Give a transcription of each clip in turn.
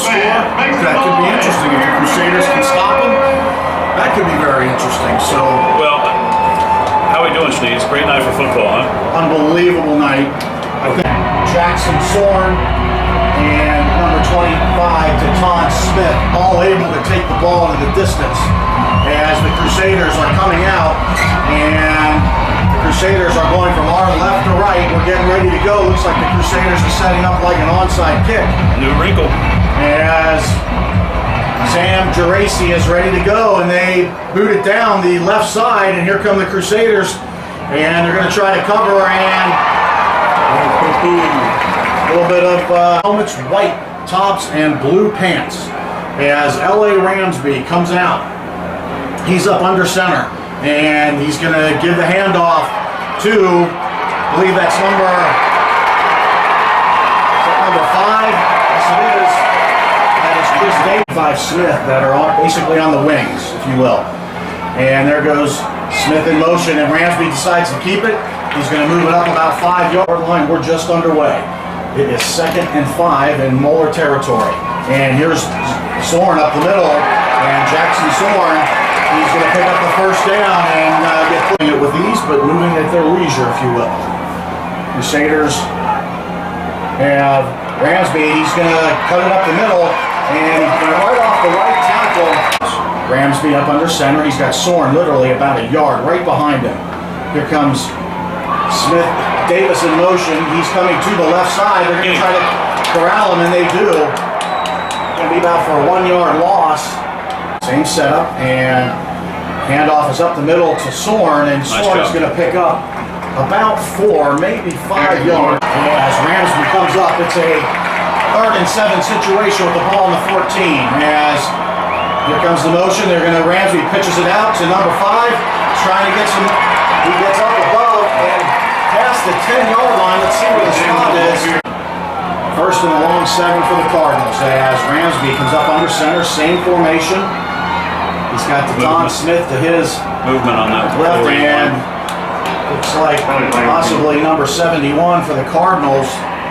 score. That could be interesting. If the Crusaders can stop them, that could be very interesting. So, well, how are we doing, Schneed? It's a great night for football, huh? Unbelievable night. I think Jackson Zorn and number 25, Deton Smith, all able to take the ball into the distance as the Crusaders are coming out, and the Crusaders are going from our left to right. We're getting ready to go. Looks like the Crusaders are setting up like an onside kick. New wrinkle. As Sam Geraci is ready to go, and they boot it down the left side, and here come the Crusaders, and they're going to try to cover, and a little bit of helmets, white tops, and blue pants. As L.A. Ramsby comes out, he's up under center, and he's going to give the handoff to, I believe that's number 5. Yes, it is. That is Chris Davis, 5 Smith, that are basically on the wings, if you will. And there goes Smith in motion, and Ramsby decides to keep it. He's going to move it up about 5-yard line. We're just underway. It is 2nd and 5 in Moeller territory. And here's Zorn up the middle, and Jackson Zorn, he's going to pick up the first down and get putting it with ease, but moving at their leisure, if you will. Crusaders have Ramsby. He's going to cut it up the middle, and right off the right tackle, Ramsby up under center. He's got Zorn literally about a yard right behind him. Here comes Smith Davis in motion. He's coming to the left side. They're going to try to corral him, and they do. Going to be about for a 1-yard loss. Same setup, and handoff is up the middle to Zorn, and Zorn is going to pick up about 4, maybe 5 yards. As Ramsby comes up, it's a 3rd and 7 situation with the ball on the 14. As here comes the motion, Ramsby pitches it out to number 5, trying to get some. He gets up above and past the 10-yard line. Let's see where the spot is. First and a long 7 for the Cardinals as Ramsby comes up under center, same formation. He's got Deton Smith to his movement on that left hand. Looks like possibly number 71 for the Cardinals.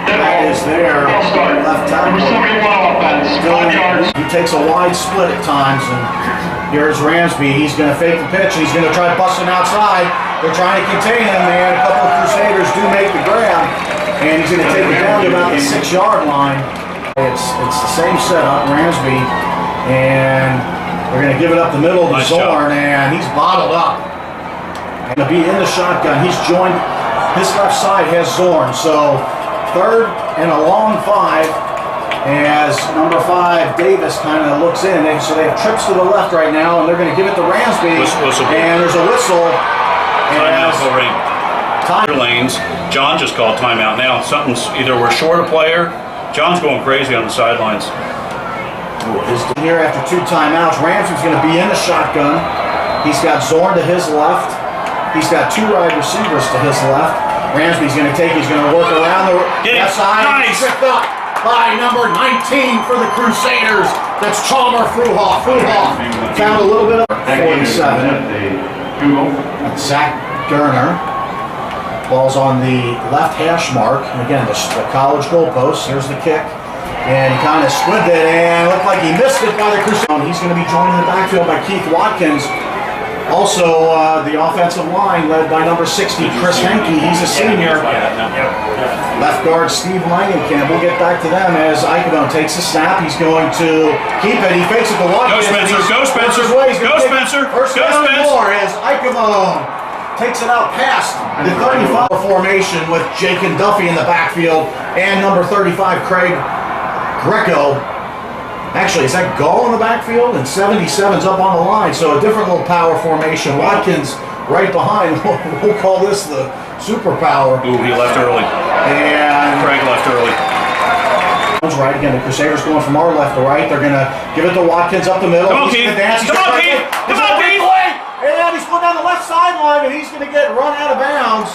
That is their left tackle. He takes a wide split at times, and here's Ramsby. He's going to fake the pitch. He's going to try busting outside. They're trying to contain him, and a couple of Crusaders do make the grab, and he's going to take it down to about the 6-yard line. It's the same setup, Ramsby, and they're going to give it up the middle to Zorn, and he's bottled up. And to be in the shotgun, he's joined. His left side has Zorn, so 3rd and a long 5 as number 5 Davis kind of looks in. So they have trips to the left right now, and they're going to give it to Ramsby. And there's a whistle. Timeout Colerain. Lanes. John just called timeout now. Something's either we're short a player. John's going crazy on the sidelines. Here after 2 timeouts, Ramsby's going to be in the shotgun. He's got Zorn to his left. He's got 2 wide receivers to his left. Ramsby's going to he's going to work around the left side. Nice. Tripped up by number 19 for the Crusaders. That's Chalmer Fruhoff. Found a little bit of 47. Zach Gerner. Ball's on the left hash mark. Again, the college goalpost. Here's the kick. And he kind of squinted and looked like he missed it by the Crusaders. He's going to be joined in the backfield by Keith Watkins. Also, the offensive line led by number 60, Chris Henke. He's a senior. Left guard, Steve Langenkamp. We'll get back to them as Ichabod takes the snap. He's going to keep it. He fakes it to Watkins. Go Spencer, go Spencer, go Spencer. First down and more as Ichabod takes it out past the 35 formation with Jake and Duffy in the backfield and number 35, Craig Greco. Actually, is that Gall in the backfield? And 77's up on the line, so a different little power formation. Watkins right behind. We'll call this the superpower. Ooh, he left early. And Craig left early. Right again, the Crusaders going from our left to right. They're going to give it to Watkins up the middle. Come on, Keith. Come on, Keith. Come on, Keith. And he's going down the left sideline, and he's going to get run out of bounds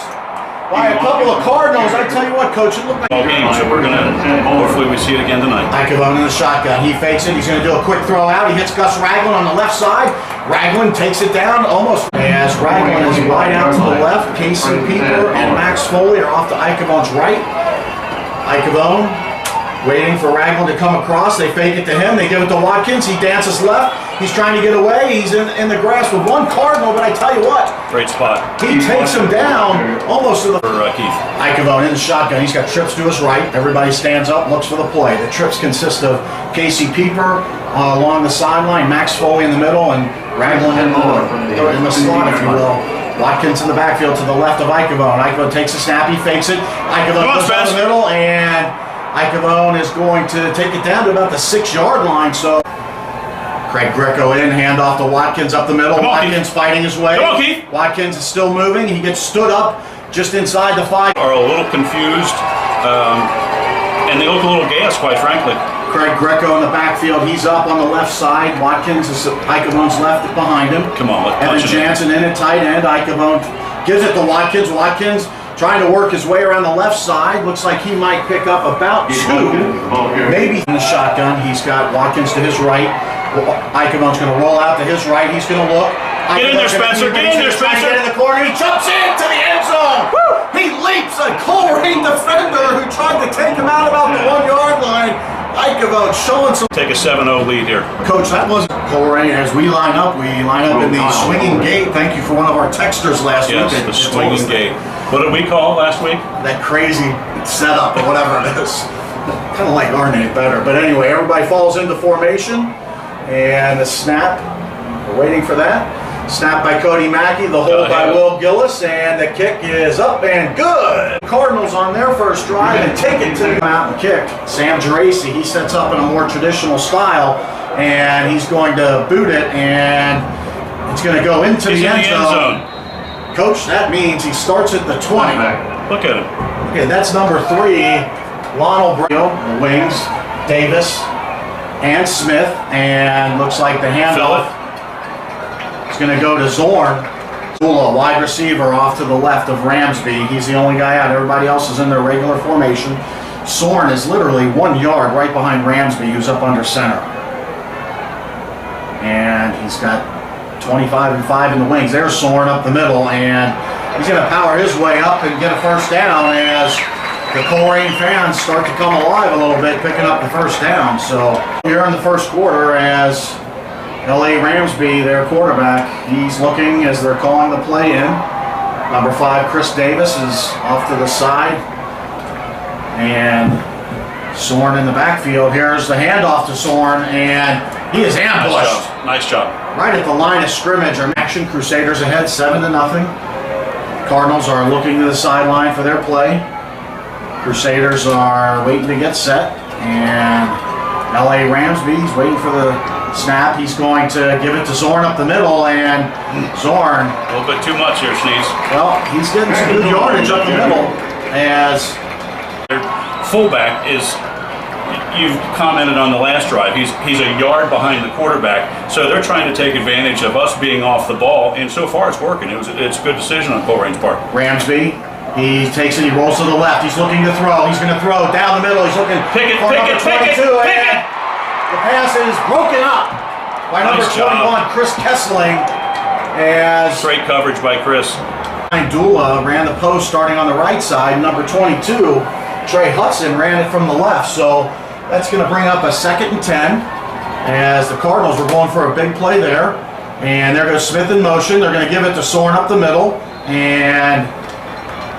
by a couple of Cardinals. I tell you what, Coach, it looked like all game, so we're gonna hopefully we see it again tonight. Ichabod in the shotgun. He fakes it. He's going to do a quick throw out. He hits Gus Ragland on the left side. Ragland takes it down almost as Ragland is wide out to the left. Casey Pieper and Max Foley are off to Ichabod's right. Ichabod waiting for Ragland to come across. They fake it to him. They give it to Watkins. He dances left. He's trying to get away. He's in the grass with one Cardinal, but I tell you what. Great spot. He takes him down almost to the... For Keith. Icavone in the shotgun. He's got trips to his right. Everybody stands up, looks for the play. The trips consist of Casey Pieper along the sideline, Max Foley in the middle, and Ragland and Moeller in the slot, if you will. Watkins in the backfield to the left of Icavone. Icavone takes a snap. He fakes it. Icavone goes down the middle, and Icavone is going to take it down to about the 6-yard line. So Craig Greco in, handoff to Watkins up the middle. Watkins fighting his way. Come on, Keith. Watkins is still moving. He gets stood up just inside the 5. Are a little confused, and they look a little gassed, quite frankly. Craig Greco in the backfield. He's up on the left side. Watkins is Icavone's left behind him. Come on, let's Evan punch it Jansen in at tight end. Icavone gives it to Watkins. Watkins trying to work his way around the left side. Looks like he might pick up about 2. Maybe in the shotgun. He's got Watkins to his right. Icavone's going to roll out to his right. He's going to look. Get in there, Spencer. Get in there, Spencer. Get in the corner. He jumps into the end zone. Woo! He leaps a Colerain defender who tried to take him out about the 1-yard line. Icavone showing some. Take a 7-0 lead here. Coach, that was Colerain. As we line up in the swinging gate. Thank you for one of our texters last week. Yes, the swinging gate. What did we call it last week? That crazy setup or whatever it is. Kind of like our name better. But anyway, everybody falls into formation. And the snap. We're waiting for that. Snap by Cody Mackey, the hold by Will Gillis, and the kick is up and good. Cardinals on their first drive and take it to the out and kick. Sam Geraci, he sets up in a more traditional style, and he's going to boot it, and it's going to go into the end zone. Coach, that means he starts at the 20. Look at him. Okay, that's number 3, Lionel Brito, the wings, Davis, and Smith, and looks like the handoff. It's going to go to Zorn. Zula, wide receiver off to the left of Ramsby. He's the only guy out. Everybody else is in their regular formation. Zorn is literally 1 yard right behind Ramsby, who's up under center. And he's got 25 and 5 in the wings. There's Zorn up the middle, and he's going to power his way up and get a first down as the Colerain fans start to come alive a little bit, picking up the first down. So here in the first quarter, as L.A. Ramsby, their quarterback, he's looking as they're calling the play in. Number 5, Chris Davis, is off to the side. And Zorn in the backfield. Here's the handoff to Zorn, and he is ambushed. Nice job. Right at the line of scrimmage. Action. Crusaders ahead 7-0. Cardinals are looking to the sideline for their play. Crusaders are waiting to get set. And L.A. Ramsby's waiting for the snap. He's going to give it to Zorn up the middle, and Zorn. A little bit too much here, Sneeze. Well, he's getting some good yardage up the middle as their fullback is. You've commented on the last drive. He's a yard behind the quarterback, so they're trying to take advantage of us being off the ball, and so far it's working. It's a good decision on Colerain's part. Ramsby. He takes it. He rolls to the left. He's looking to throw. He's going to throw down the middle. He's looking for number 22. The pass is broken up by number 21, Chris Kessling. As great coverage by Chris. Dula ran the post starting on the right side. Number 22, Trey Hudson, ran it from the left. So that's going to bring up a 2nd and 10 as the Cardinals were going for a big play there. And there goes Smith in motion. They're going to give it to Zorn up the middle. And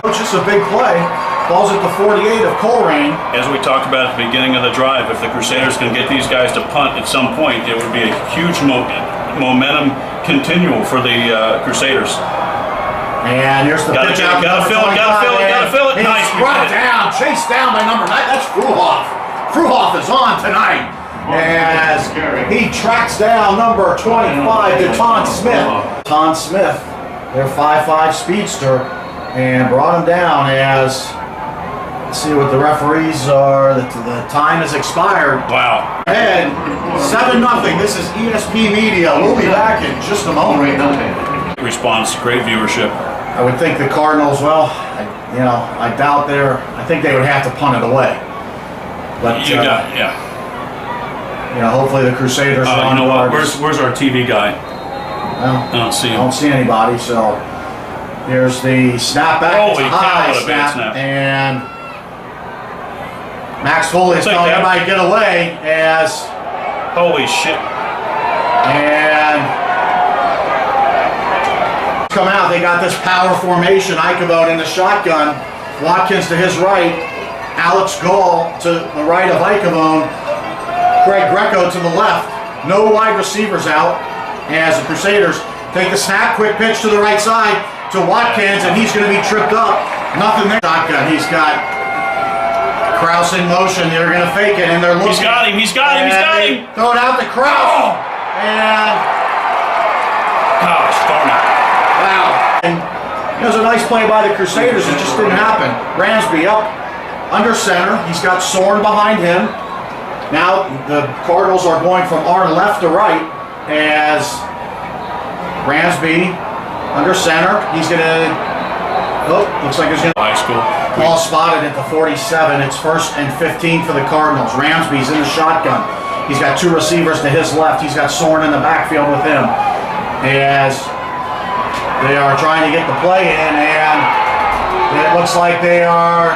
just a big play. Ball's at the 48 of Colerain. As we talked about at the beginning of the drive, if the Crusaders can get these guys to punt at some point, it would be a huge momentum continual for the Crusaders. And here's the pitch out. Gotta fill it. Nice. Brought down, chased down by number 9. That's Fruhoff. Fruhoff is on tonight. As he tracks down number 25, Deton Smith. Deton Smith, their 5'5 speedster, and brought him down as. Let's see what the referees are. The time has expired. Wow. And 7-0. This is ESP Media. We'll be back in just a moment. Response, great viewership. I would think the Cardinals, well, I doubt I think they would have to punt it away. But hopefully the Crusaders are on what? Where's our TV guy? Well, I don't see him. I don't see anybody, so here's the snap back. Holy cow, what a bad snap. And Max Foley is Take telling that. everybody to get away as, Holy shit. and come out. They got this power formation. Ichabod in the shotgun. Watkins to his right. Alex Gall to the right of Ichabod. Craig Greco to the left. No wide receivers out as the Crusaders take the snap. Quick pitch to the right side to Watkins, and he's going to be tripped up. Nothing there. Shotgun. He's got Kraus in motion. They're going to fake it, and they're looking. He's got him. He's got him. He's got him. Throw it out to Kraus. And gosh darn it. wow. And it was a nice play by the Crusaders. It just didn't happen. Ransby up under center. He's got Soren behind him. Now the Cardinals are going from our left to right as Ransby under center. He's going to, looks like he's going to. High school. Ball spotted at the 47. It's 1st and 15 for the Cardinals. Ramsby's in the shotgun. He's got two receivers to his left. He's got Soren in the backfield with him. As they are trying to get the play in, and it looks like they are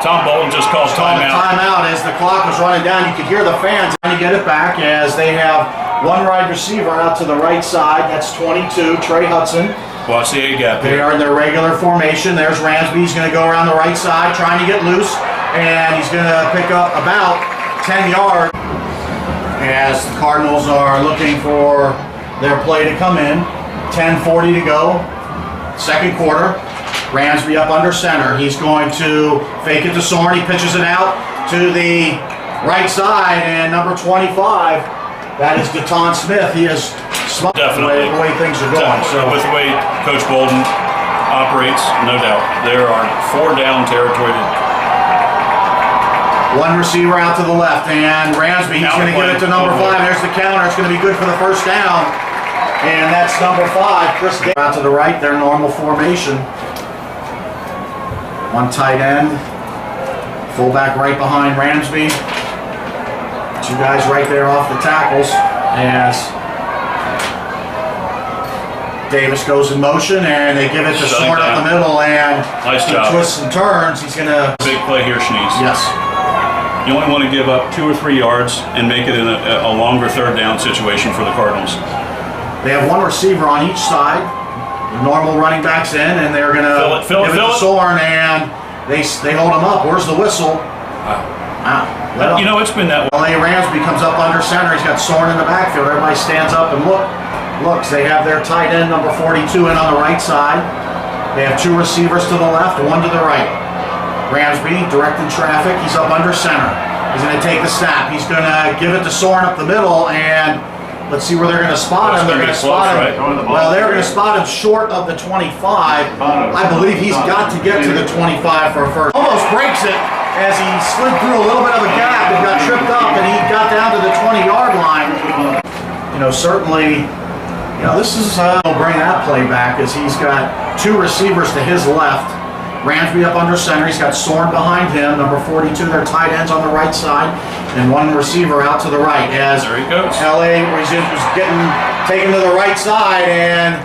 Tom Bolton just calls timeout. Timeout as the clock was running down. You could hear the fans trying to get it back as they have one wide receiver out to the right side. That's 22, Trey Hudson. Watch the A gap They here. are in their regular formation. There's Ransby. He's going to go around the right side, trying to get loose, and he's going to pick up about 10 yards as the Cardinals are looking for their play to come in. 10:40 to go, second quarter. Ransby up under center. He's going to fake it to Soren. He pitches it out to the right side, and number 25, that is Deton Smith. He is smart Definitely. the way things are going. So with the way Coach Bolton operates, no doubt. There are 4 down territory. One receiver out to the left, and Ransby, he's going to give it to number 5. There's the counter. It's going to be good for the first down. And that's number 5, Chris Davis. Out to the right, their normal formation. One tight end. Fullback right behind Ransby. 2 guys right there off the tackles. As Davis goes in motion, and they give it to Shutting Soren up the middle, and Nice he job. twists and turns. He's going to... Big play here, Schnees. Yes. You only want to give up 2 or 3 yards and make it in a longer third down situation for the Cardinals. They have one receiver on each side. The normal running backs in, and they're going to Fill it, give it fill to it. Soren, and they hold him up. Where's the whistle? Wow. You know, it's been that way. LA Ransby comes up under center. He's got Soren in the backfield. Everybody stands up and looks. They have their tight end, number 42, in on the right side. They have 2 receivers to the left, 1 to the right. Ransby directing traffic. He's up under center. He's going to take the snap. He's going to give it to Soren up the middle, and let's see where they're going to spot him. They're going to spot him. Right? Well, they're going to spot him short of the 25. I believe he's got to get to the 25 for a first. Almost breaks it as he slid through a little bit of a gap and got tripped up, and he got down to the 20-yard line. You know, certainly, you know, this is he'll bring that play back as he's got 2 receivers to his left. Ransby up under center. He's got Soren behind him, number 42. Their tight ends on the right side, and 1 receiver out to the right. As There he goes. LA was getting taken to the right side and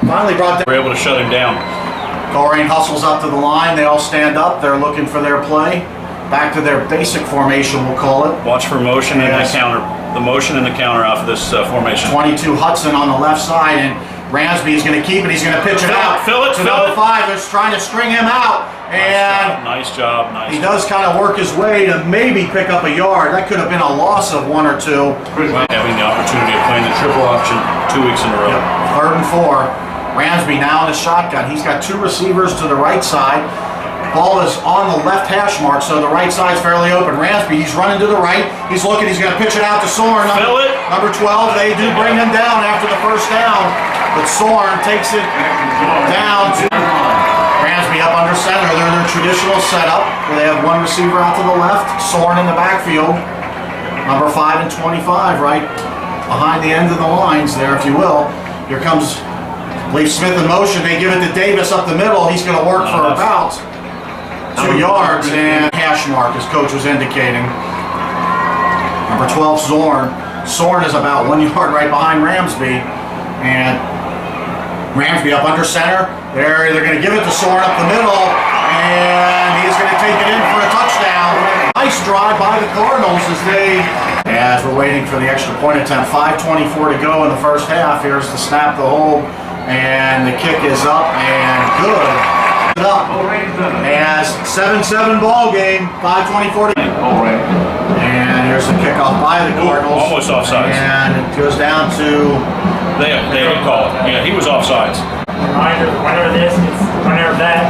finally brought down. We're able to shut him down. Colerain hustles up to the line. They all stand up. They're looking for their play. Back to their basic formation, we'll call it. Watch for motion and Yes. the counter. The motion and the counter off of this formation. 22 Hudson on the left side, and Ransby is going to keep it. He's going to pitch it out. Fill it, to fill number it. 5. They're trying to string him out, and Nice job. Nice he job. does kind of work his way to maybe pick up a yard. That could have been a loss of 1 or 2. Having the opportunity of playing the triple option 2 weeks in a row. Yep. 3rd and 4. Ransby now in the shotgun. He's got 2 receivers to the right side. Ball is on the left hash mark, so the right side's fairly open. Ransby, he's running to the right. He's looking. He's going to pitch it out to Soren. Fill it. Number 12. They do bring him down after the first down, but Soren takes it down to Ransby up under center. They're their traditional setup where they have 1 receiver out to the left, Soren in the backfield. Number 5 and 25 right behind the end of the lines there, if you will. Here comes Leaf Smith in motion. They give it to Davis up the middle. He's going to work for about 2 yards and hash mark, as coach was indicating. Number 12, Soren. Soren is about 1 yard right behind Ransby. And Ransby up under center. They're going to give it to Soren up the middle. And he's going to take it in for a touchdown. Nice drive by the Cardinals as we're waiting for the extra point attempt. 5:24 to go in the first half. Here's the snap, the hold, and the kick is up and good. Up as 7-7 ball game. 5:24 to go. And here's the kickoff by the Cardinals. Almost offsides. And it goes down to. They didn't call it. Yeah, he was offsides. Reminder, the winner of this gets the winner of that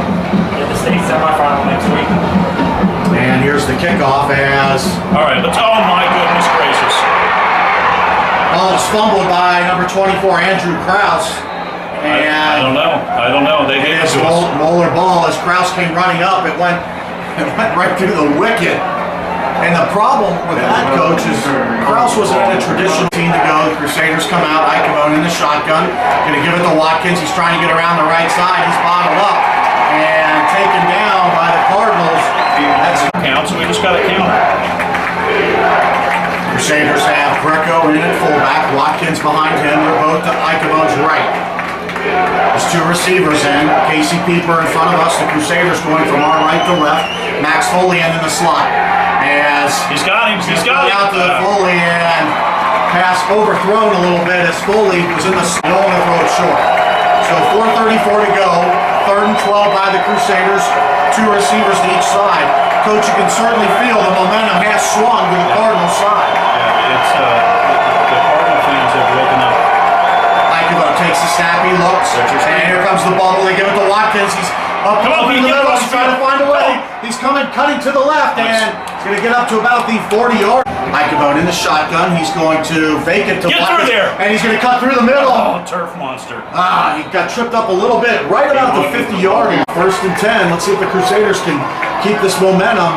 in the state semifinal next week. And here's the kickoff as. All right, let's. Oh my goodness gracious! Oh, it's fumbled by number 24, Andrew Krause. And I don't know. They hit this it to us. Moeller ball, as Krause came running up, it went right through the wicket. And the problem with that, coach, is Krause wasn't in a traditional team to go. The Crusaders come out, Ichabod in the shotgun, going to give it to Watkins. He's trying to get around the right side. He's bottled up and taken down by the Cardinals. That's Count, so we just got to count. Crusaders have Greco in at fullback, Watkins behind him. They're both to Ichabod's right. There's two receivers in. Casey Pieper in front of us. The Crusaders going from our right to left. Max Foley in the slot. As He's got him. out to Foley and pass overthrown a little bit as Foley was in the snow and throw it short. So 4:34 to go. 3rd and 12 by the Crusaders. Two receivers to each side. Coach, you can certainly feel the momentum has swung to the Cardinals side. Yeah, it's the Cardinal fans have woken up. Ichabod takes the snap, he looks, and here comes the bubble. They give it to Watkins. He's up Come on, in the get middle. across He's the trying to field. find a way. He's cutting to the left, and he's going to get up to about the 40-yard. Ichabod in the shotgun. He's going to fake it to Get Watkins, through there. and he's going to cut through the middle. Oh, turf monster. He got tripped up a little bit, right about the 50-yard line. 1st and 10. Let's see if the Crusaders can keep this momentum.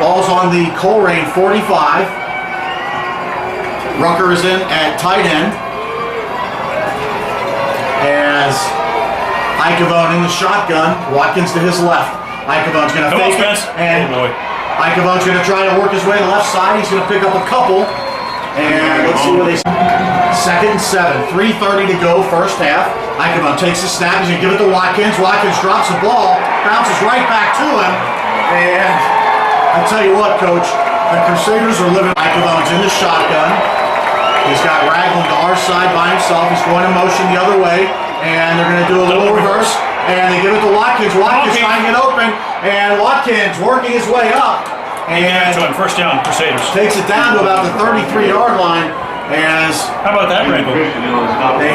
Ball's on the Colerain 45. Rucker is in at tight end. As Ichabod in the shotgun, Watkins to his left. Ichabod's going to Come on, fake it, Spence. and Oh boy. Ichabod's going to try to work his way to the left side. He's going to pick up a couple. And let's see where they. 2nd and 7. 3:30 to go, first half. Ichabod takes the snap. He's going to give it to Watkins. Watkins drops the ball, bounces right back to him. And I tell you what, Coach, the Crusaders are living. Ichabod's in the shotgun. He's got Ragland to our side by himself. He's going in motion the other way. And they're going to do a little reverse. And they give it to Watkins. Watkins trying to get open. And Watkins working his way up. And To him, first down, Crusaders. takes it down to about the 33-yard line. As How about that, Randall? they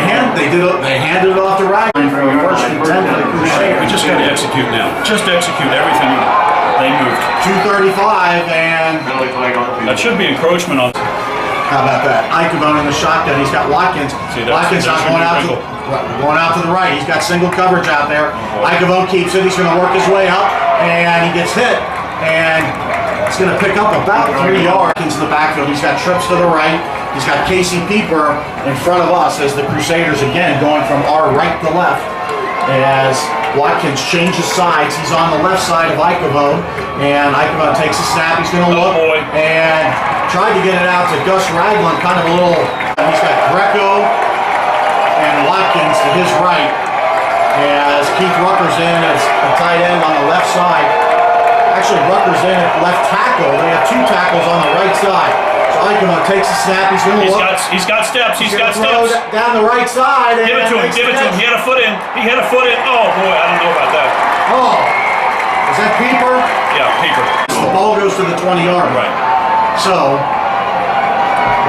handed it off to Ragland for the 1st and 10 for the Crusaders. We just got to execute now. Just execute everything they moved. 2:35 and That should be encroachment on. how about that? Ichabod in the shotgun. He's got Watkins. See, that's- Watkins that's not going out to the right. He's got single coverage out there. Ichabod keeps it. He's going to work his way up, and he gets hit. And he's going to pick up about 3 yards into the backfield. He's got trips to the right. He's got Casey Pieper in front of us as the Crusaders again going from our right to left. As Watkins changes sides, he's on the left side of Ichabod, and Ichabod takes a snap. He's going to look boy. and tried to get it out to Gus Ragland, kind of a little. He's got Greco and Watkins to his right, as Keith Rucker's in as a tight end on the left side. Actually, Rucker's in at left tackle. They have 2 tackles on the right side. So Ichabod takes a snap. He's going to look. He's got steps. He's got Throw steps. down the right side. Give it to him. Give it to him. He had a foot in. He had a foot in. Oh boy, I don't know about that. Oh, is that Pieper? Yeah, Pieper. The ball goes to the 20-yard line. Right. So,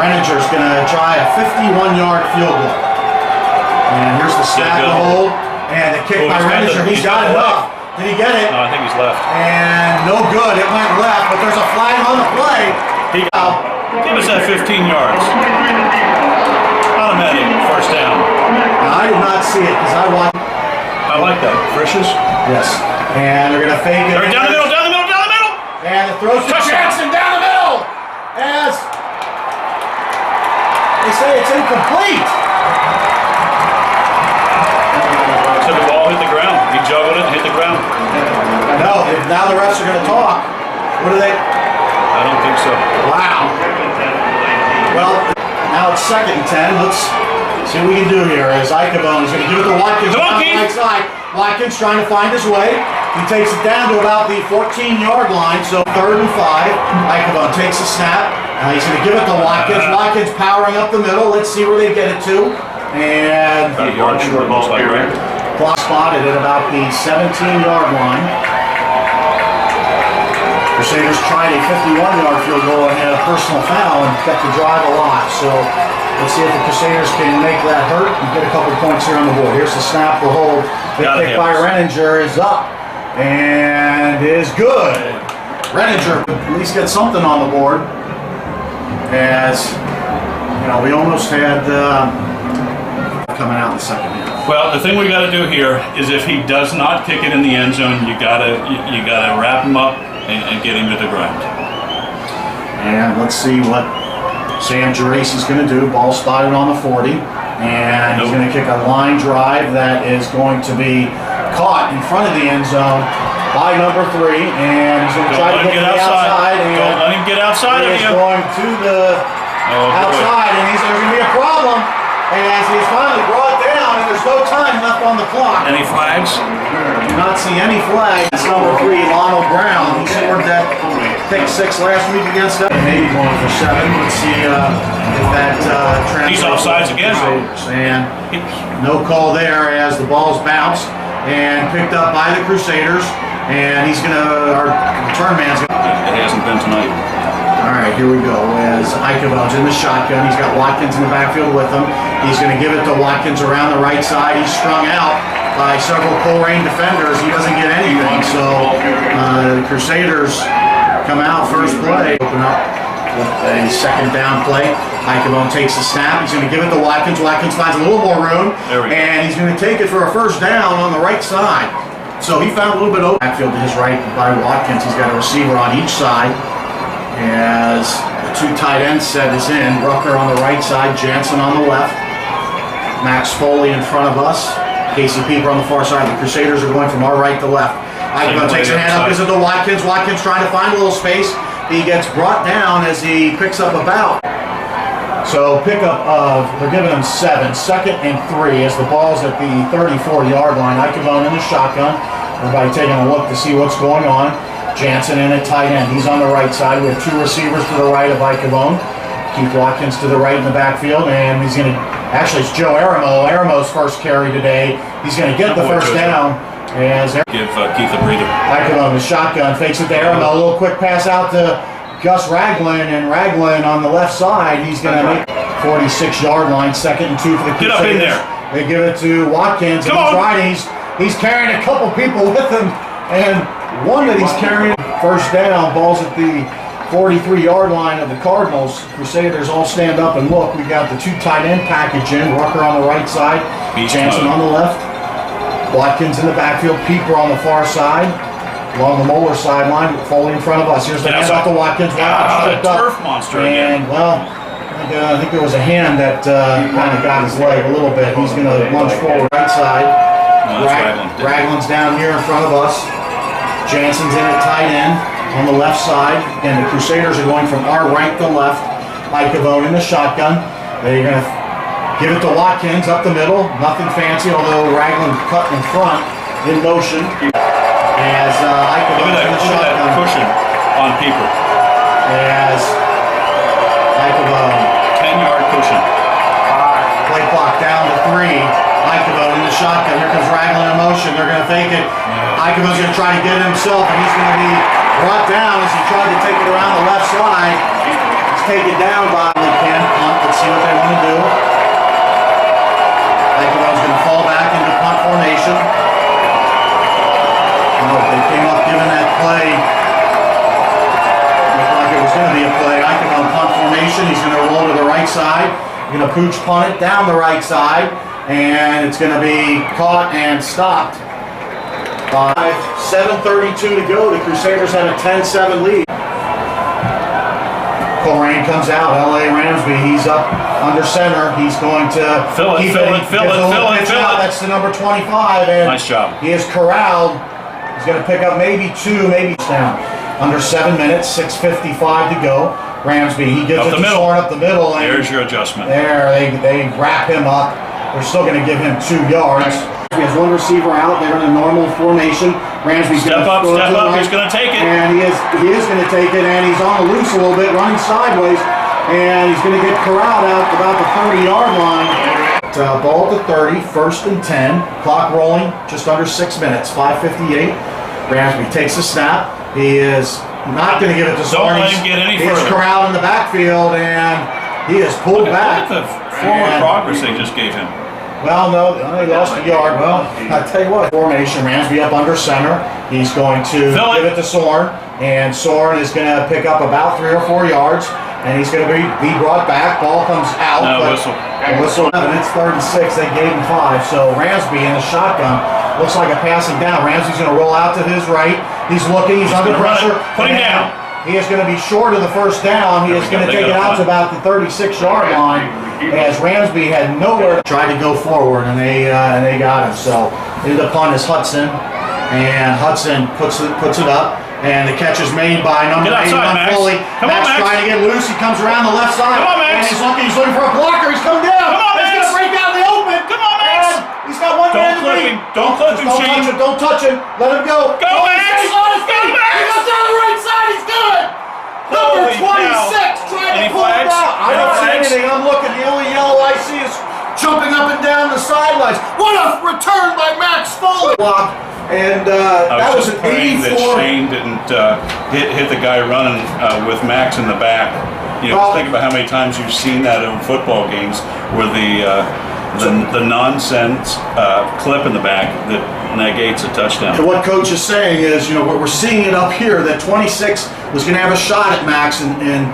Renninger's going to try a 51-yard field goal. And here's the snap, good. the hold, and the kick Oh, by Renninger. He's got the enough. Did he get it? No, I think he's left. And no good. It went left, but there's a flag on the play. Give us that 15 yards. Automatic first down. Now, I did not see it because I watched. I like that. Frisch's. Yes. And they're going to fake it. Down the middle. Down the middle. Down the middle. And it throws to Touchdown. Jackson down the middle. As they say it's incomplete. So the ball hit the ground. He juggled it and hit the ground. No, now the refs are going to talk. What do they? I don't think so. Wow. Well, now it's 2nd and 10. Let's see what we can do here. As Ichabod is going to give it to Watkins Come on, on the Keith. right side. Watkins trying to find his way. He takes it down to about the 14-yard line, so 3rd and 5. Ichabod takes a snap. He's going to give it to Watkins. Watkins powering up the middle. Let's see where they get it to. And About a yard short, looks like, right? clock spotted at about the 17-yard line. Crusaders tried a 51-yard field goal and had a personal foul and kept the drive alive. So let's see if the Crusaders can make that hurt and get a couple points here on the board. Here's the snap, the hold. The kick by Renninger is up and is good. Renninger at least get something on the board. As you know, we almost had coming out in the second half. Well, the thing we got to do here is if he does not kick it in the end zone, you gotta wrap him up and get him to the ground. And let's see what Sam Geraci's going to do. Ball spotted on the 40. And he's going to kick a line drive that is going to be caught in front of the end zone by number 3. And he's going to try to get the outside. Don't let him get outside of you. He's going to the outside, and there's going to be a problem. As he's finally brought down, and there's no time left on the clock. Any flags? Do not see any flags. It's number 3, Lionel Brown. He scored that pick 6 last week against us. Maybe going for 7. Let's see if that translates. He's offsides again. And no call there as the ball's bounced and picked up by the Crusaders. And he's our return man's It hasn't been tonight. All right, here we go. As Ichabod's in the shotgun, he's got Watkins in the backfield with him. He's going to give it to Watkins around the right side. He's strung out by several Colerain defenders. He doesn't get anything. So the Crusaders come out first play. Open up with a second down play. Ichabod takes the snap. He's going to give it to Watkins. Watkins finds a little more room. And he's going to take it for a first down on the right side. So he found a little bit open. Backfield to his right by Watkins. He's got a receiver on each side. As the 2 tight end set is in, Rucker on the right side, Jansen on the left, Max Foley in front of us, Casey Pieper on the far side. The Crusaders are going from our right to left. Ichabod takes a hand up, gives it to Watkins. Watkins trying to find a little space. He gets brought down as he picks up about. So pickup of, they're giving him 7, 2nd and 3 as the ball's at the 34-yard line. Ichabod in the shotgun. Everybody taking a look to see what's going on. Jansen in at tight end. He's on the right side. We have 2 receivers to the right of Ichabod. Keith Watkins to the right in the backfield. And he's going to, actually it's Joe Aramo. Aramo's first carry today. He's going to get the first down. As Give Keith a breather. Ichabod, the shotgun, fakes it to Aramo. A little quick pass out to Gus Ragland. And Ragland on the left side, he's going to make 46-yard line. 2nd and 2 for the Crusaders. Get up in there. They give it to Watkins. And he's riding. He's carrying a couple people with him. And one that he's carrying, first down, ball's at the 43-yard line of the Cardinals. Crusaders all stand up and look. We got the 2 tight end package in. Rucker on the right side, Jansen on the left, Watkins in the backfield, Pieper on the far side, along the Moeller sideline, Foley in front of us. Here's the hand off to Watkins. Watkins the turf monster again. And, well, I think there was a hand that kind of got his leg a little bit. He's going to lunge forward right side. No, Ragland's down here in front of us. Jansen's in at tight end on the left side. And the Crusaders are going from our right to left. Ichabod in the shotgun. They're going to give it to Watkins up the middle. Nothing fancy, although Ragland cut in front in motion. As Ichabod in the shotgun. Look at that cushion on Pieper. As Ichabod. 10-yard cushion. Play clock down to 3. Ichabod in the shotgun. Here comes Ragland in motion. They're going to fake it. Ichabod's going to try to get it himself, and he's going to be brought down as he tried to take it around the left side. He's taken down by the can punt. Let's see what they want to do. Ichabod's going to fall back into punt formation. They came up giving that play. Looked like it was going to be a play. Ichabod punt formation. He's going to roll to the right side. He's going to pooch punt it down the right side. And it's going to be caught and stopped by 7:32 to go. The Crusaders have a 10-7 lead. Colerain comes out. L.A. Ramsby, he's up under center. He's going to fill it. That's the number 25. And nice job. He is corralled. He's going to pick up maybe 2, maybe down. Under 7 minutes, 6:55 to go. Ramsby, he gets it to Shorn up the middle. And there's your adjustment. There, they wrap him up. They're still going to give him 2 yards. He has one receiver out. They're in a normal formation. Ramsby's Step up, right, he's going to take it. and he is going to take it, and he's on the loose a little bit, running sideways, and he's going to get corralled out about the 30-yard line. Ball at the 30, 1st and 10. Clock rolling, just under 6 minutes, 5:58. Ramsby takes the snap. He is not going to give it to Zorn. Don't let him get any further. He's corralled in the backfield, and he is pulled back. Look at the forward progress they just gave him. Well, no, he lost a yard. Well, I tell you what, formation, Ramsby up under center. He's going to give it to Zorn, and Zorn is going to pick up about 3 or 4 yards, and he's going to be brought back. Ball comes out. No, whistle. Whistle. And it's 3rd and 6. They gave him 5. So Ramsby in the shotgun looks like a passing down. Ramsby's going to roll out to his right. He's looking. He's under pressure. Put him down. He is going to be short of the 1st down. He is going to take it out to about the 36-yard line, as Ramsby had nowhere to try to go forward, and they got him. So ended up on his Hudson, and Hudson puts it up, and the catch is made by number 81 Foley. Max trying to get loose. He comes around the left side, and he's looking for a blocker. He's coming down. He's going to break out in the open. Come on, Max. He's got one man to beat. Don't clip him, Shane. Don't touch him. Let him go. Go, Max. He goes down the right side. He's good. Number 26 trying to pull it out. I don't see anything. I'm looking. The only yellow I see is jumping up and down the sidelines. What a return by Max Foley. And that was an 84. That Shane didn't hit the guy running with Max in the back. You know, think about how many times you've seen that in football games where the nonsense clip in the back that negates a touchdown. And what coach is saying is, you know, we're seeing it up here that 26 was going to have a shot at Max, and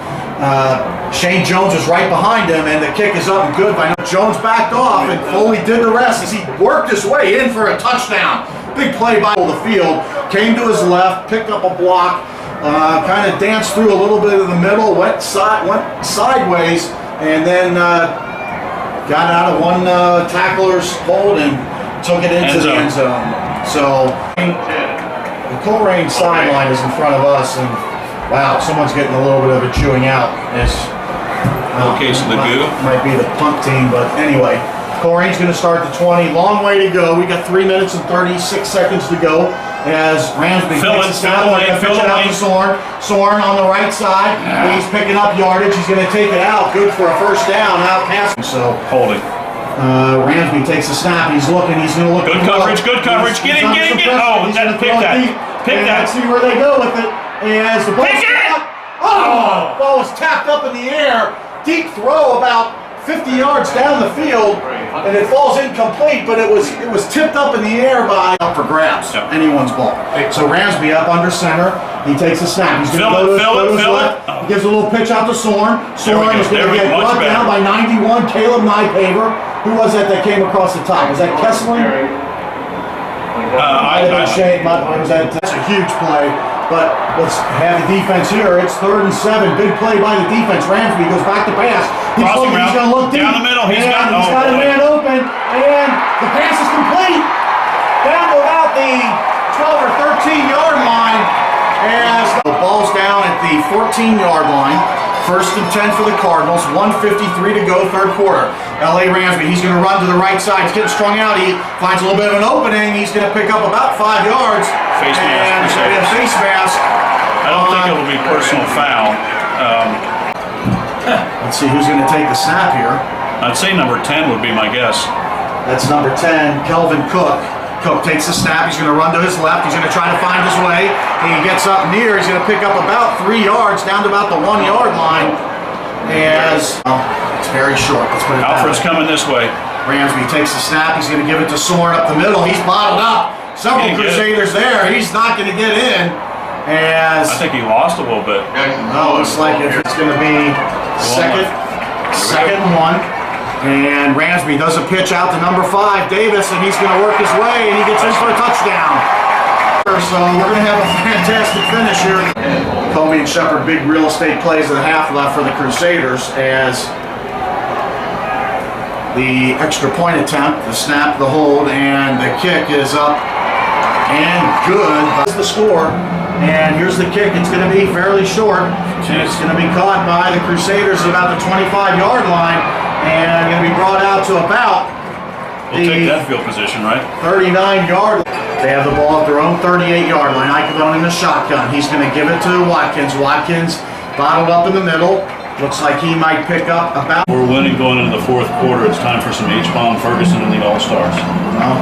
Shane Jones was right behind him, and the kick is up and good by Jones backed off, and Foley did the rest as he worked his way in for a touchdown. Big play by the field, came to his left, picked up a block, kind of danced through a little bit of the middle, went sideways, and then got out of one tackler's hold and took it into the end zone. So the Colerain sideline is in front of us, and wow, someone's getting a little bit of a chewing out. Case of the goo. Might be the punt team, but anyway, Colerain's going to start the 20. Long way to go. We got 3 minutes and 36 seconds to go as Ramsby takes the snap. Zorn on the right side. He's picking up yardage. He's going to take it out. Good for a 1st down. Out passing. So holding. Ramsby takes the snap. He's looking. He's going to look. Good coverage. Good coverage. Get in. Oh, pick that. See where they go with it. As the ball ball was tapped up in the air. Deep throw about 50 yards down the field, and it falls incomplete. But it was tipped up in the air by up for grabs. Anyone's ball. So Ramsby up under center. He takes a snap. He's going to go to his left. He gives a little pitch out to Zorn. Zorn is going to get brought down by 91 Caleb Nypaver. Who was that came across the top? Was that Kessler? That's a huge play. But let's have the defense here. It's 3rd and 7. Big play by the defense. Ramsby goes back to pass. He's going to look deep. Down the middle. He's got a man open. And the pass is complete. Down to about the 12 or 13-yard line. As the ball's down at the 14-yard line. 1st and 10 for the Cardinals. 1:53 to go, 3rd quarter. L.A. Ramsby, he's going to run to the right side. He's getting strung out. He finds a little bit of an opening. He's going to pick up about 5 yards. Face mask. Face mask. I don't think it'll be personal foul. Let's see who's going to take the snap here. I'd say number 10 would be my guess. That's number 10, Kelvin Cook. Cook takes the snap. He's going to run to his left. He's going to try to find his way. He gets up near. He's going to pick up about 3 yards down to about the 1-yard line. As it's very short. Let's put it Alfred's coming this way. Ramsby takes the snap. He's going to give it to Zorn up the middle. He's bottled up. Several Crusaders there. He's not going to get in. As I think he lost a little bit. No, looks like it's going to be second and 1. And Ramsby does a pitch out to number 5, Davis, and he's going to work his way, and he gets in for a touchdown. So we're going to have a fantastic finish here. Comey and Shepard, big real estate plays of the half left for the Crusaders as the extra point attempt, the snap, the hold, and the kick is up and good. That's the score. And here's the kick. It's going to be fairly short. And it's going to be caught by the Crusaders at about the 25-yard line. And going to be brought out to about We'll take that field position, right? 39-yard. They have the ball at their own 38-yard line. Ichabod in the shotgun. He's going to give it to Watkins. Watkins bottled up in the middle. Looks like he might pick up about. We're winning going into the fourth quarter. It's time for some H-Bomb Ferguson and the All-Stars. Well,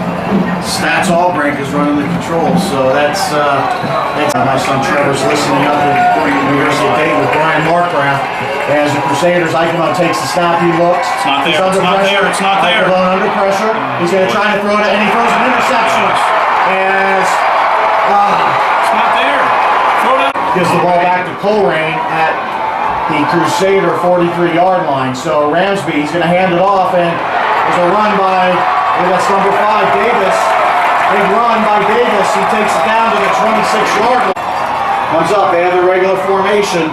Stats Allbrink is running the controls, so that's my son Trevor's listening up at University of Dayton with Brian Markgraf. As the Crusaders, Ichabod takes the snap. He looks. It's not there. He's under It's not pressure. there. It's not there. Ichabod under pressure. He's going to try to throw it, and he throws an interception. As It's not there. Throw it out. gives the ball back to Colerain at the Crusader 43-yard line. So Ramsby, he's going to hand it off, and there's a run by, that's number 5, Davis. Big run by Davis. He takes it down to the 26-yard line. Comes up, they have the regular formation.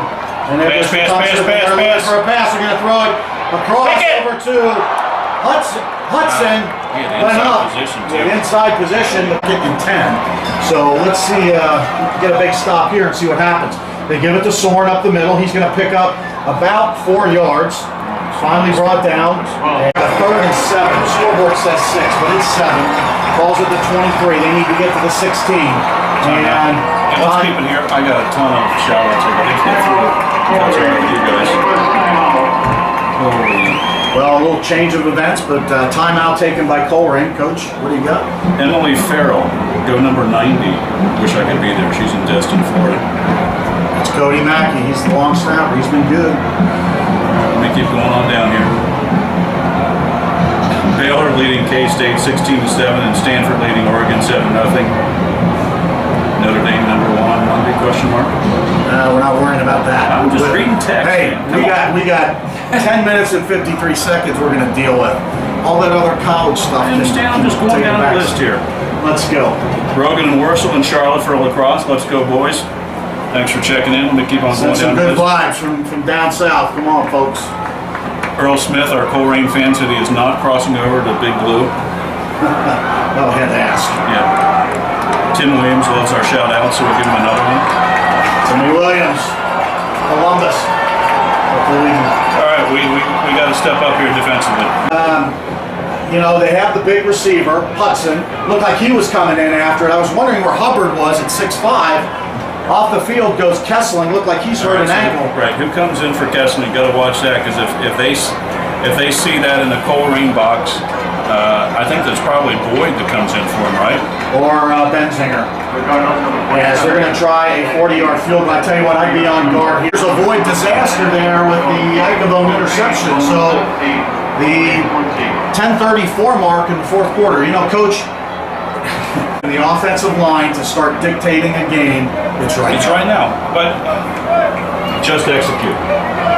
And they're Pass. for a pass. They're going to throw it across over to Hudson. He had Went inside up. position, He too. had inside position, getting 10. So let's see, get a big stop here and see what happens. They give it to Soren up the middle. He's going to pick up about 4 yards. Finally brought down. And a 3rd and 7. The scoreboard says 6, but it's 7. Falls at the 23. They need to get to the 16. And let's keep it here. I got a ton of shout-outs here, but they can't through it. That's all right with you guys. Holy. well, a little change of events, but timeout taken by Colerain. Coach, what do you got? Emily Farrell, go number 90. Wish I could be there. She's in Destin, Florida. It's Cody Mackey. He's the long snapper. He's been good. Let me keep going on down here. Baylor leading K-State 16-7, and Stanford leading Oregon 7-0. Notre Dame number 1 Monday, question mark. We're not worrying about that. I'm just reading text. Hey, man. we got 10 minutes and 53 seconds we're going to deal with. All that other college stuff. I understand. I'm just going take down it back. the list here. Let's go. Brogan and Worcel and Charlotte for lacrosse. Let's go, boys. Thanks for checking in. Let me keep on going Send some down good the list. vibes from down south. Come on, folks. Earl Smith, our Colerain fan, said he is not crossing over to Big Blue. I'll have to ask. Yeah. Tim Williams loves our shout out, so we'll give him another one. Timmy Williams, Columbus. Hopefully All right, we got to step up here defensively. you know, they have the big receiver, Hudson. Looked like he was coming in after it. I was wondering where Hubbard was at 6'5". Off the field goes Kessling. Looked like he's hurt an ankle. Right, who comes in for Kessling? You got to watch that, because if they see that in the Colerain box, I think that's probably Boyd that comes in for him, right? Or Benzinger. Yes, they're going to try a 40-yard field goal. I tell you what, I'd be on guard. Here's a Boyd disaster there with the Ichabod interception. So the 10:34 mark in the fourth quarter. You know, Coach, the offensive line to start dictating a game. It's right now. But just execute.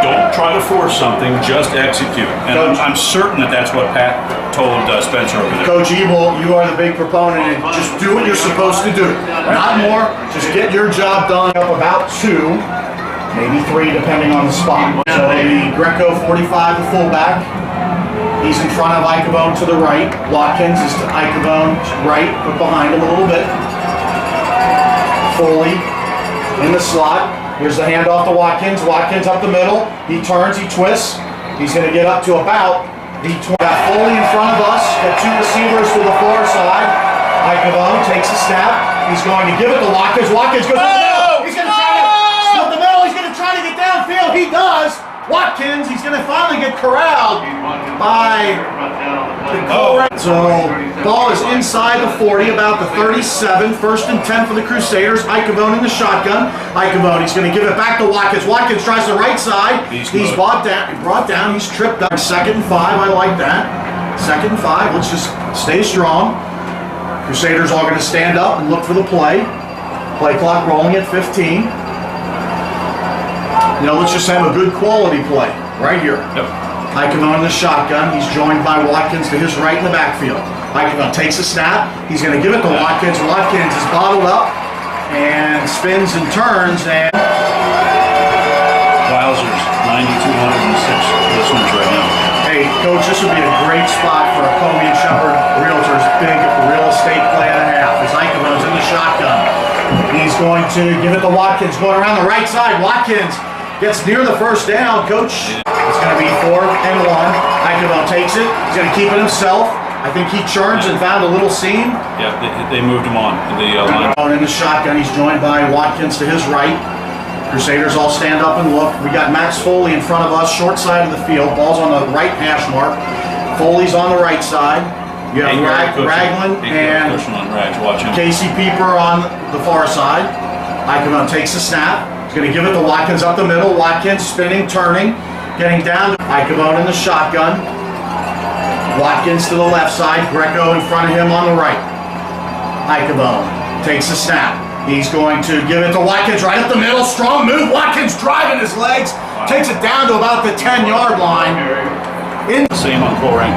Don't try to force something, just execute. And I'm certain that's what Pat told Spencer over there. Coach Ebel, you are the big proponent, and just do what you're supposed to do. Not more, just get your job done. Up about 2, maybe 3, depending on the spot. So the Greco 45, the fullback. He's in front of Ichabod to the right. Watkins is to Ichabod's right, but behind him a little bit. Foley in the slot. Here's the handoff to Watkins. Watkins up the middle. He turns, he twists. He's going to get up to about the 20. Got Foley in front of us. Got 2 receivers to the far side. Ichabod takes a snap. He's going to give it to Watkins. Watkins goes to the middle. He's going to try to split the middle. He's going to try to get downfield. He does. Watkins, he's going to finally get corralled by the Colerain. So, ball is inside the 40, about the 37. 1st and 10 for the Crusaders. Ichabod in the shotgun. Ichabod, he's going to give it back to Watkins. Watkins tries the right side. He's brought down. He's tripped up. 2nd and 5, I like that. 2nd and 5, let's just stay strong. Crusaders all going to stand up and look for the play. Play clock rolling at 15. You know, let's just have a good quality play right here. Yep. Ichabod in the shotgun. He's joined by Watkins to his right in the backfield. Ichabod takes a snap. He's going to give it to Watkins. Watkins is bottled up and spins and turns. And Wowzers, 9,206 listeners right now. hey, Coach, this would be a great spot for a Comey and Shepherd Realtors big real estate play and a half. As Ichabod's in the shotgun. He's going to give it to Watkins. Going around the right side. Watkins gets near the first down, Coach. It's going to be 4th and 1. Ichabod takes it. He's going to keep it himself. I think he churns and found a little seam. Yeah, they moved him on. The line. In the shotgun, he's joined by Watkins to his right. Crusaders all stand up and look. We got Max Foley in front of us, short side of the field. Ball's on the right hash mark. Foley's on the right side. You have Ragland and Casey Pieper on the far side. Ichabod takes the snap. He's going to give it to Watkins up the middle. Watkins spinning, turning, getting down. Ichabod in the shotgun. Watkins to the left side. Greco in front of him on the right. Ichabod takes the snap. He's going to give it to Watkins right up the middle. Strong move. Watkins driving his legs. Takes it down to about the 10-yard line. Same on Colerain.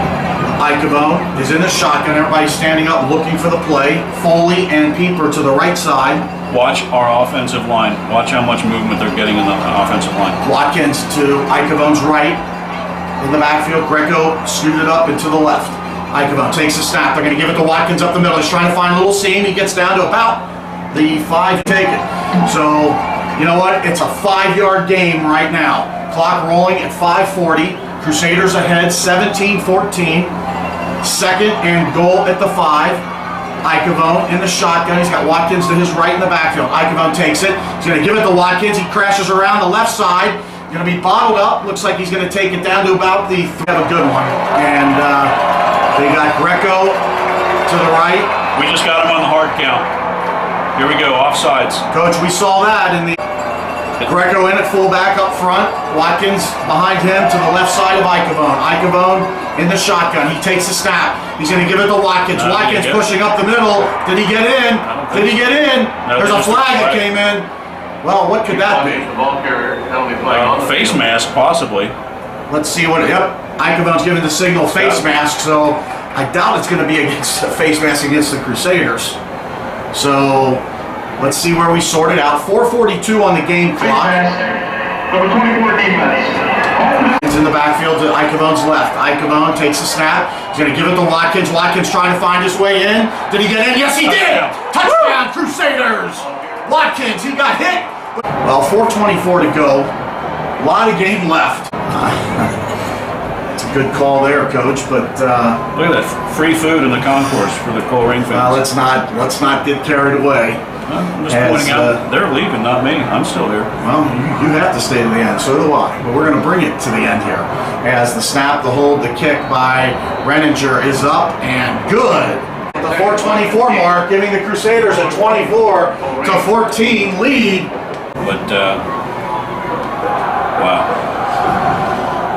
Ichabod is in the shotgun. Everybody's standing up looking for the play. Foley and Pieper to the right side. Watch our offensive line. Watch how much movement they're getting in the offensive line. Watkins to Ichabod's right. In the backfield, Greco scooted up and to the left. Ichabod takes the snap. They're going to give it to Watkins up the middle. He's trying to find a little seam. He gets down to about the 5 take it. So, you know what? It's a 5-yard game right now. Clock rolling at 5:40. Crusaders ahead 17-14. Second and goal at the 5. Ichabod in the shotgun. He's got Watkins to his right in the backfield. Ichabod takes it. He's going to give it to Watkins. He crashes around the left side. Going to be bottled up. Looks like he's going to take it down to about the... Have a good one. And they got Greco to the right. We just got him on the hard count. Here we go, offsides. Coach, we saw that in the... Greco in at fullback up front. Watkins behind him to the left side of Ichabod. Ichabod in the shotgun. He takes the snap. He's going to give it to Watkins. Watkins pushing up the middle. Did he get in? Did he get in? There's a flag that came in. Well, what could that be? Face mask, possibly. Let's see what... Yep. Ichabod's giving the signal face mask, so I doubt it's going to be against a face mask against the Crusaders. So... let's see where we sort it out. 4:42 on the game clock. Number 24 defense. It's in the backfield to Ichabod's left. Ichabod takes the snap. He's going to give it to Watkins. Watkins trying to find his way in. Did he get in? Yes, he did! Touchdown, Crusaders! Watkins, he got hit. Well, 4:24 to go. A lot of game left. It's a good call there, Coach, but... look at that. Free food in the concourse for the Colerain fans. let's not get carried away. I'm just pointing out, they're leaving, not me. I'm still here. Well, you have to stay to the end, so do I. But we're going to bring it to the end here. As the snap, the hold, the kick by Renninger is up and good. The 4:24 mark, giving the Crusaders a 24-14 lead. But, wow.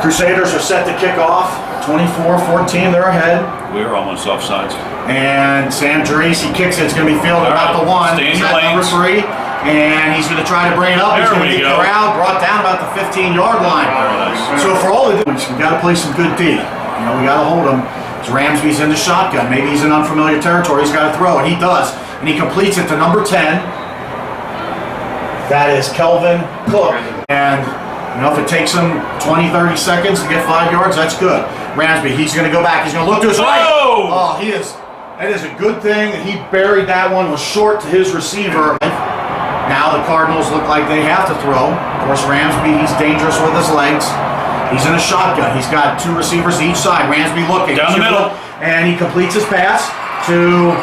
Crusaders are set to kick off. 24-14, they're ahead. We were almost offsides. And Sam Geraci kicks it. It's going to be fielded about the 1. Stay in He's your at number lanes. 3. And he's going to try to bring it up. He's going to get corralled, brought down about the 15-yard line. So for all the dudes, we got to play some good D. You know, we got to hold him. Ramsby's in the shotgun. Maybe he's in unfamiliar territory. He's got to throw, and he does. And he completes it to number 10. That is Kelvin Cook. And, you know, if it takes him 20, 30 seconds to get 5 yards, that's good. Ramsby, he's going to go back. He's going to look to his right. Oh, he is. That is a good thing that he buried that one. Was short to his receiver. Now the Cardinals look like they have to throw. Of course, Ramsby, he's dangerous with his legs. He's in a shotgun. He's got 2 receivers to each side. Ramsby looking. Down the middle. And he completes his pass to...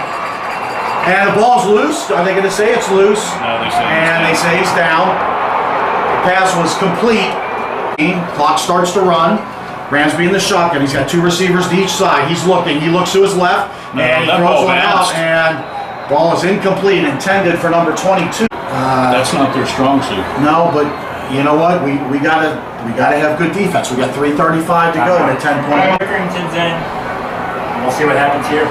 And the ball's loose. Are they going to say it's loose? No, they say they say he's down. The pass was complete. Clock starts to run. Ramsby in the shotgun. He's got 2 receivers to each side. He's looking. He looks to his left. And he throws one out. And ball is incomplete. Intended for number 22. That's not their strong suit. No, but you know what? We gotta have good defense. We got 3:35 to go in a 10-point. Wickerington's in. We'll see what happens here.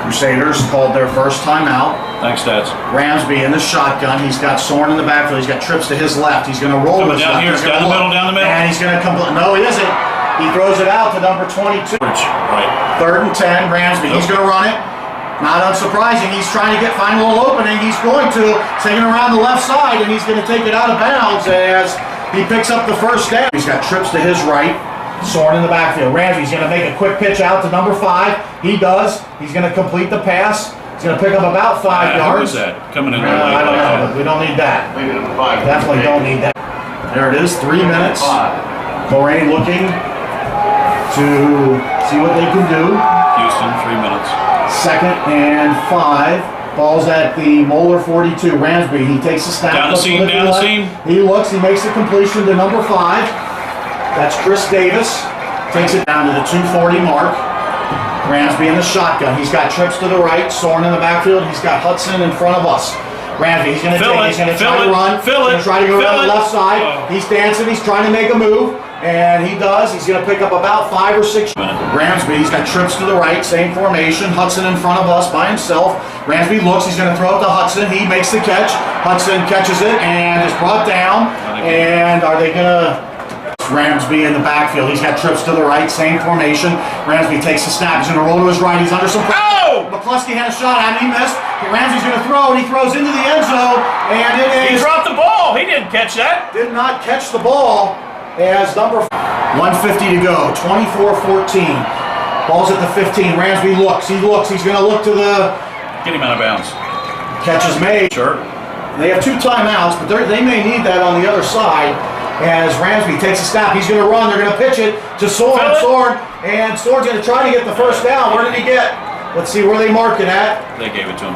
Crusaders called their first timeout. Thanks, Stats. Ramsby in the shotgun. He's got Soren in the backfield. He's got trips to his left. He's going to roll his down left. here, down the middle. And he's going to come. No, he isn't. He throws it out to number 22. Right. 3rd and 10. Ramsby. He's going to run it. Not unsurprising. He's trying to find a little opening. He's going to. Taking around the left side, and he's going to take it out of bounds as he picks up the first down. He's got trips to his right. Soren in the backfield. Ramsey's going to make a quick pitch out to number 5. He does. He's going to complete the pass. He's going to pick up about 5 yards. Who is that coming in there? I don't know, but we don't need that. Definitely don't need that. There it is, 3 minutes. Colerain looking to see what they can do. Houston, 3 minutes. 2nd and 5. Ball's at the Moeller 42. Ramsby, he takes a snap. Down the seam, down the seam. He looks, he makes the completion to number 5. That's Chris Davis. Takes it down to the 240 mark. Ramsby in the shotgun. He's got trips to the right, Soren in the backfield. He's got Hudson in front of us. Ramsby, he's going to try to run. He's going to try to go around the left side. He's dancing, he's trying to make a move. And he does. He's going to pick up about 5 or 6. Ramsby, he's got trips to the right, same formation. Hudson in front of us by himself. Ramsby looks, he's going to throw it to Hudson. He makes the catch. Hudson catches it and is brought down. And are they going to... Ramsby in the backfield. He's got trips to the right, same formation. Ramsby takes the snap. He's going to roll to his right. He's under some pressure. Oh! McCluskey had a shot at him. He missed. Ramsey's going to throw, and he throws into the end zone. And it He is... dropped the ball. He didn't catch that. Did not catch the ball as number 150 to go. 24-14. Ball's at the 15. Ramsby looks. He looks. He's going to look to the... Get him out of bounds. Catch is made. Sure. They have 2 timeouts, but they may need that on the other side. As Ramsby takes a snap, he's going to run. They're going to pitch it to Soren. And Soren's going to try to get the first down. Where did he get? Let's see where they mark it at. They gave it to him.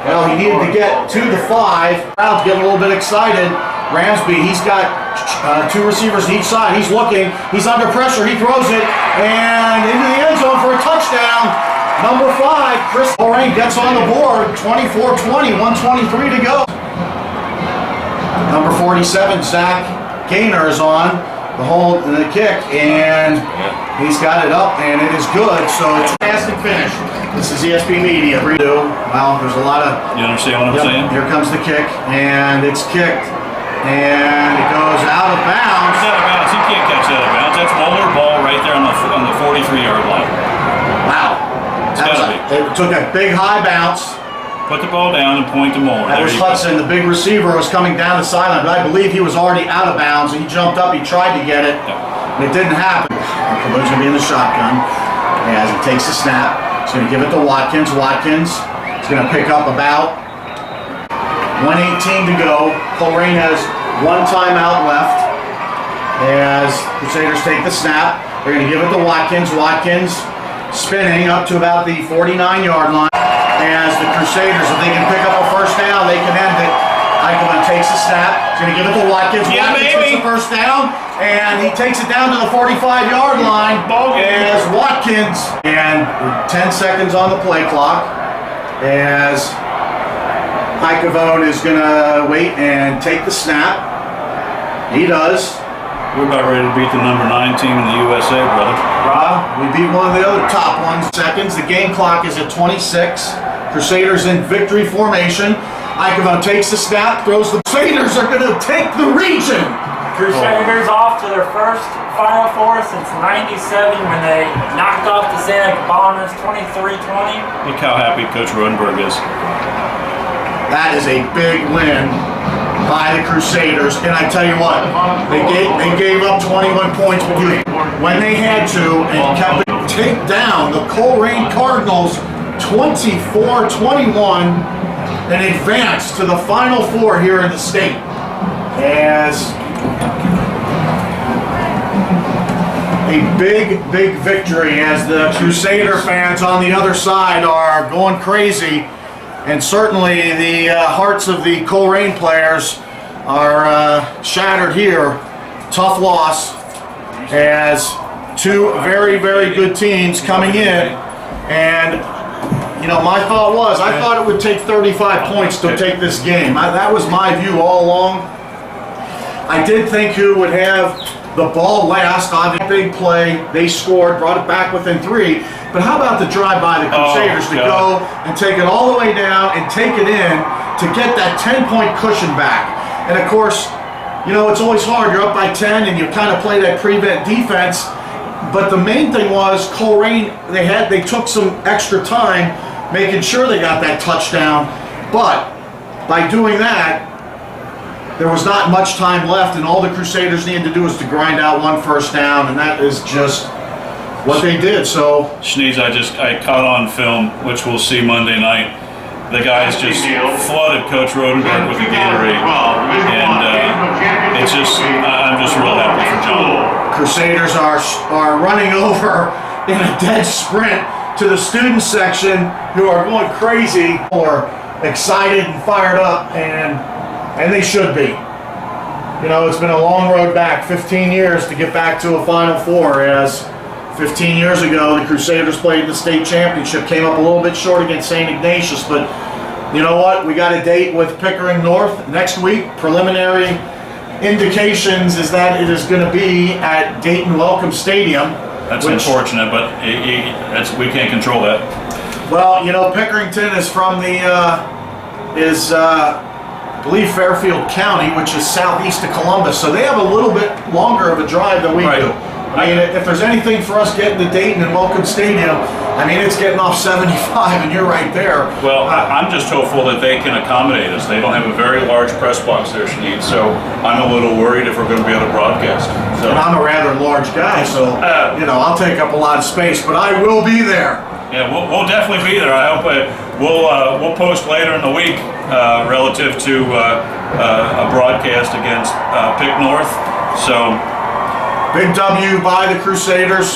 Well, he needed to get to the 5. Crowd's getting a little bit excited. Ramsby, he's got 2 receivers each side. He's looking. He's under pressure. He throws it and into the end zone for a touchdown. Number 5, Chris Colerain gets on the board. 24-20, 1:23 to go. Number 47, Zach Gaynor is on the kick, and he's got it up, and it is good. So it's a fantastic finish. This is ESP Media. Well, there's a lot of... You understand what I'm saying? Here comes the kick, and it's kicked, and it goes out of bounds. It's out of bounds. He can't catch that out of bounds. That's Moeller ball right there on the 43-yard line. Wow. It took a big high bounce. Put the ball down and point to Moeller. That was Hudson, the big receiver, was coming down the sideline, but I believe he was already out of bounds. He jumped up, he tried to get it, and it didn't happen. Colerain's going to be in the shotgun as he takes the snap. He's going to give it to Watkins. Watkins is going to pick up about 1:18 to go. Colerain has 1 timeout left as Crusaders take the snap. They're going to give it to Watkins. Watkins spinning up to about the 49-yard line. As the Crusaders, if they can pick up a first down, they can end it. Eichelman takes the snap. He's going to give it to Watkins. Watkins gets the first down, and he takes it down to the 45-yard line. As Watkins, and 10 seconds on the play clock, as Eichelman is going to wait and take the snap. He does. We're about ready to beat the number 9 team in the USA, brother. We beat one of the other top ones. Seconds. The game clock is at 26. Crusaders in victory formation. Eichelman takes the snap, throws the... Crusaders are going to take the region. Crusaders off to their first Final Four since '97 when they knocked off the Santa Bombers 23-20. Look how happy Coach Rodenberg is. That is a big win by the Crusaders, and I tell you what, they gave up 21 points when they had to, and kept it. Take down the Colerain Cardinals 24-21 and advance to the Final Four here in the state. As a big victory, as the Crusader fans on the other side are going crazy. And certainly the hearts of the Colerain players are shattered here. Tough loss as 2 very good teams coming in. And, you know, my thought was, I thought it would take 35 points to take this game. That was my view all along. I did think who would have the ball last. Obviously, big play. They scored, brought it back within 3. But how about the drive by the Crusaders to go and take it all the way down and take it in to get that 10-point cushion back? And of course, you know, it's always hard. You're up by 10 and you kind of play that prevent defense. But the main thing was Colerain, they took some extra time making sure they got that touchdown. But by doing that, there was not much time left, and all the Crusaders needed to do was to grind out 1 first down, and that is just what they did. So Schneeds, I caught on film, which we'll see Monday night. The guys just flooded Coach Rodenberg with the Gatorade, and it's just I'm just real happy for John. Crusaders are running over in a dead sprint to the student section who are going crazy or excited and fired up, and they should be. You know, it's been a long road back, 15 years to get back to a Final Four, as 15 years ago the Crusaders played in the state championship, came up a little bit short against St. Ignatius, but you know what? We got a date with Pickering North next week. Preliminary indications is that it is going to be at Dayton Welcome Stadium. That's unfortunate, but we can't control that. Well, you know, Pickerington is from the, I believe, Fairfield County, which is southeast of Columbus, so they have a little bit longer of a drive than we Right. do. I mean, if there's anything for us getting to Dayton and Welcome Stadium, I mean, it's getting off 75 and you're right there. Well, I'm just hopeful that they can accommodate us. They don't have a very large press box there, Sinead, so I'm a little worried if we're going to be able to broadcast. So, And I'm a rather large guy, so, you know, I'll take up a lot of space, but I will be there. yeah, we'll definitely be there. I hope we'll post later in the week relative to a broadcast against Pick North. So. Big W by the Crusaders.